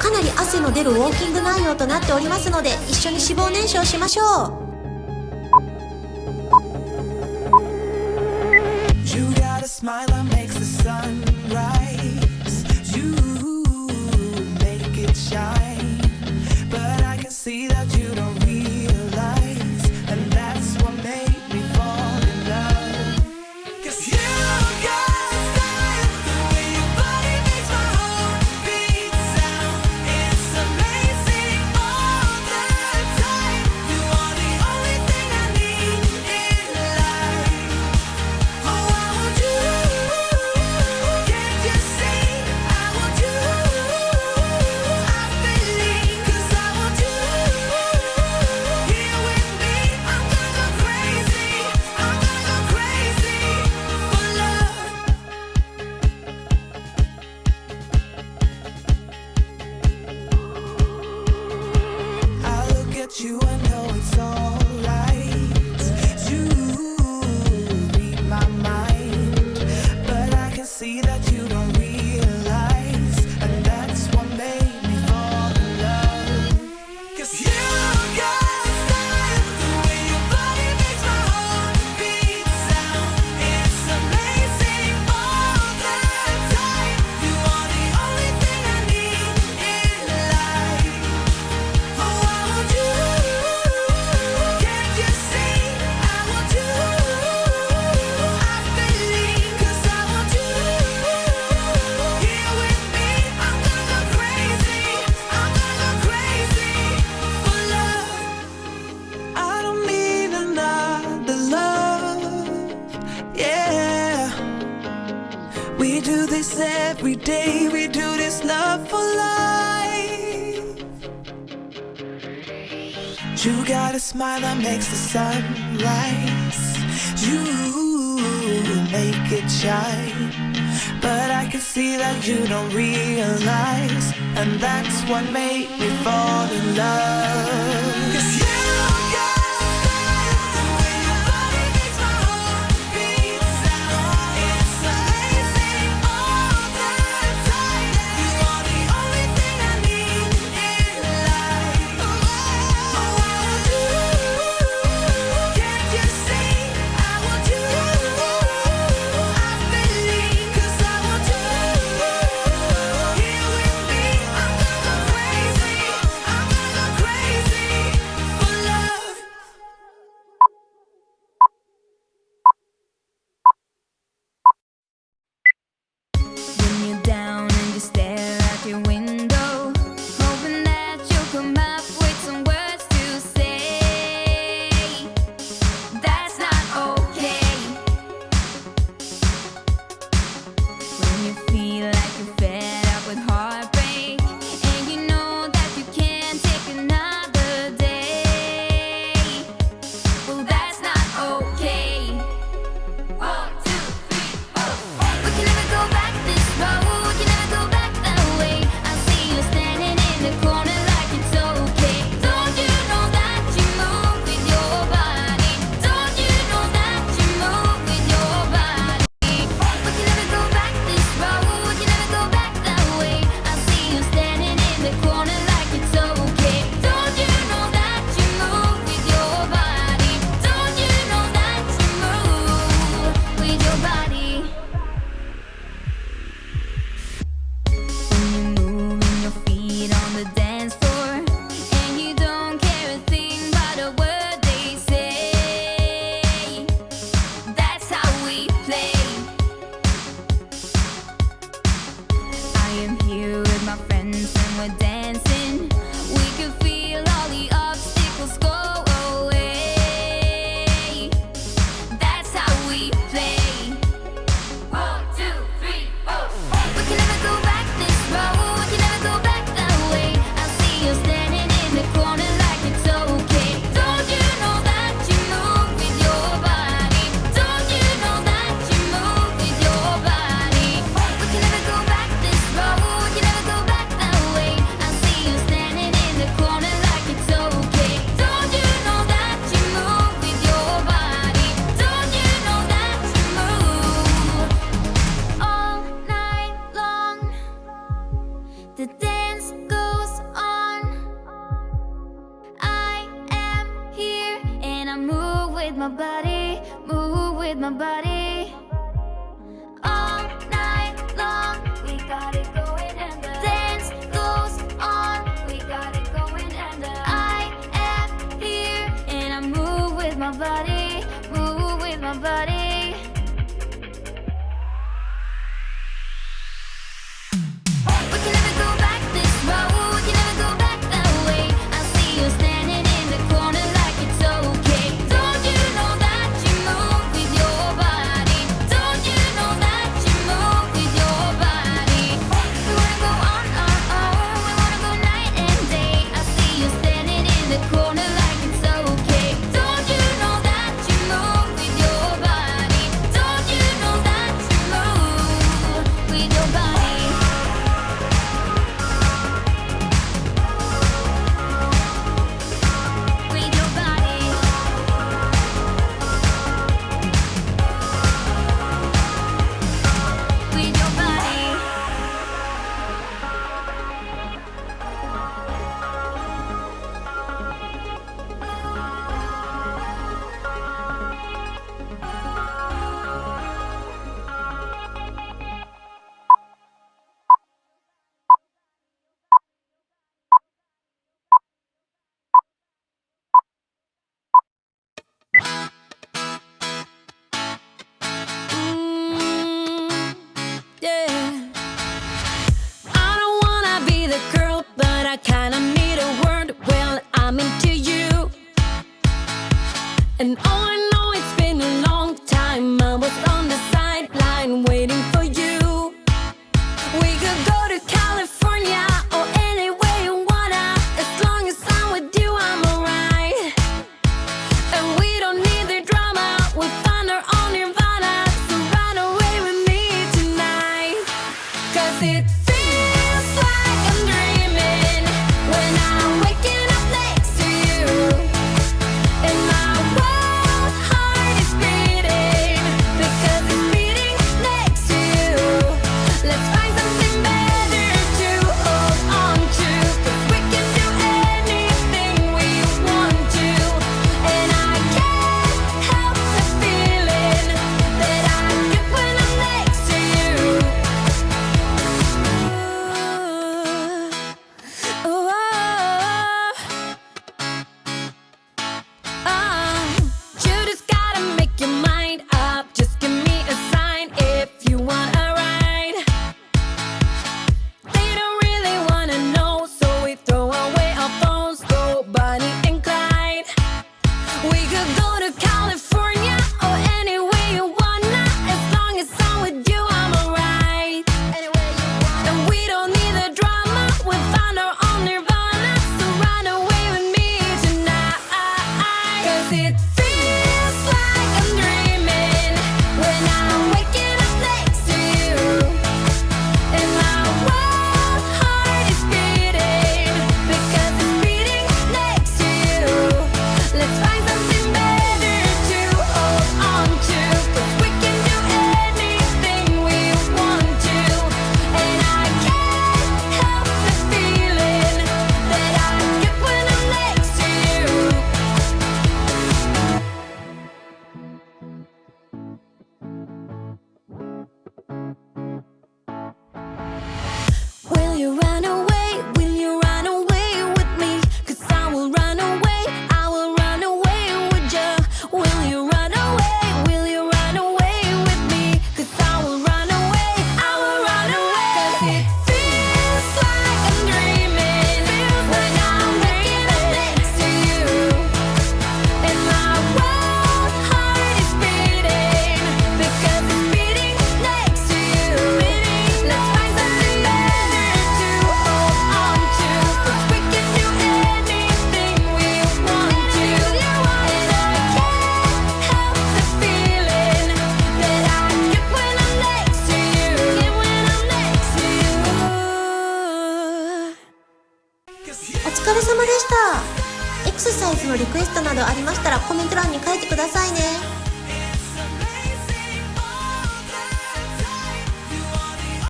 かなり汗の出るウォーキング内容となっておりますので、一緒に脂肪燃焼しましょう。Smile that makes the sun rise. You make it shine, but I can see that you don't realize, and that's what made me fall in love. 'Cause you got style, the way your body makes my heart beat sound. It's amazing all the time. You are the only thing I need in life. Oh, I want you. Can't you see? I want you. I believe, 'cause I want you. Here with me, I'm gonna go crazy. I'm gonna go crazy for love. I look at you and know it's alright. You read my mind, but I can see that you don't realize, and that's what made me fall in love. 'Cause you got style, the way your body makes my heart beat sound. It's amazing all the time. You are the only thing I need in life. Oh, I want you. Can't you see? I want you. I believe, 'cause I want you. Here with me, I'm gonna go crazy. I'm gonna go crazy for love. I don't need another love. Yeah. We do this every day. We do this love for life. You got a smile that makes the sun rise. You make it shine, but I can see that you don't realize, and that's what made me fall in love. 'Cause you got style, the way your body makes my heart beat sound. It's amazing all the time. You are the only thing I need in life. Oh, I want you. Can't you see? I want you. I believe, 'cause I want you. Here with me, I'm gonna go crazy. I'm gonna go crazy for love. When you're down and you stare out your window, hoping that you'll come up with some words to say. That's not okay. When you feel like you're fed up with heartbreak, and you know that you can't take another day. Well, that's not okay. 1, 2, 3, 4. We can never go back this road. We can never go back that way. I see you standing in the corner like it's okay. Don't you know that you move with your body? Don't you know that you move with your body? We can never go back this road. We can never go back that way. I see you standing in the corner like it's okay. Don't you know that you move with your body? Don't you know that you move with your body? When you're moving your feet on the dance floor, and you don't care a thing about a word they say. That's how we play. I am here with my friends and we're dancing. We can feel all the obstacles go away. That's how we play. 1, 2, 3, 4. We can never go back this road. We can never go back that way. I see you standing in the corner like it's okay. Don't you know that you move with your body? Don't you know that you move with your body? We can never go back this road. We can never go back that way. I see you standing in the corner like it's okay. Don't you know that you move with your body? Don't you know that you move all night long? The dance goes with my body, move with my body. All night long, we got it going and the dance goes on. We got it going and the I am here and I move with my body, move with my body. We can never go back this road, we can never go back that way. I see you standing in the corner like it's okay. Don't you know that you move with your body? Don't you know that you move with your body? We wanna go on, we wanna go night and day. I see you standing in the corner like it's okay. Don't you know that you move with your body? Don't you know that you move with your body? With your body. With your body. Yeah. I don't wanna be the girl, but I kinda need a word. Well, I'm into you. And all I know, it's been a long time. I was on the sideline waiting for you. We could go to California or anywhere you wanna. As long as I'm with you, I'm alright. And we don't need the drama. We find our own nirvana. So run away with me tonight. 'Cause it feels like I'm dreaming when I'm waking up next to you. And my wild heart is beating because it's beating next to you. Let's find something better to hold on to. 'Cause we can do anything we want to. And I can't help the feeling that I get when I'm next to you. Ooh, you just gotta make your mind up. Just give me a sign if you want a ride. They don't really wanna know, so we throw away our phones, go Bonnie and Clyde. We could go to California or anywhere you wanna. As long as I'm with you, I'm alright. And we don't need the drama. We found our own nirvana. So run away with me tonight. 'Cause it feels like I'm dreaming when I'm waking up next to you. And my wild heart is beating because it's beating next to you. Let's find something better to hold on to. 'Cause we can do anything we want to. And I can't help the feeling that I get when I'm next to you. Will you run away? Will you run away with me? 'Cause I will run away, I will run away with you. Will you run away? Will you run away with me? 'Cause I will run away, I will run away. 'Cause it feels like I'm dreaming when I'm waking up next to you. And my wild heart is beating because it's beating next to you. Let's find something better to hold on to. 'Cause we can do anything we want to. And I can't help the feeling that I get when I'm next to you. Get when I'm next to you. お疲れ様でした。エクササイズのリクエストなどありましたらコメント欄に書いてくださいね。